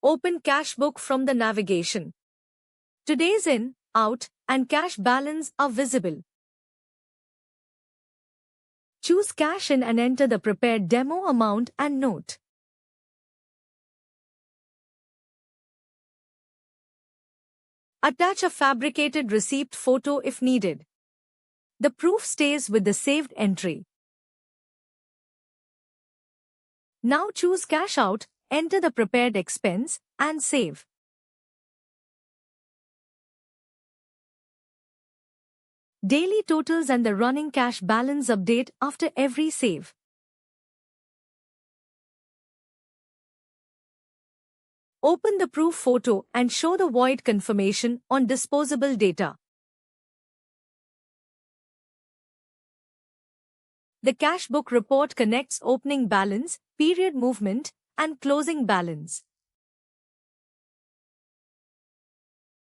Open cashbook from the navigation. Today's in, out, and cash balance are visible. Choose cash in and enter the prepared demo amount and note. Attach a fabricated receipt photo if needed. The proof stays with the saved entry. Now choose cash out, enter the prepared expense, and save. Daily totals and the running cash balance update after every save. Open the proof photo and show the void confirmation on disposable data. The cashbook report connects opening balance, period movement, and closing balance.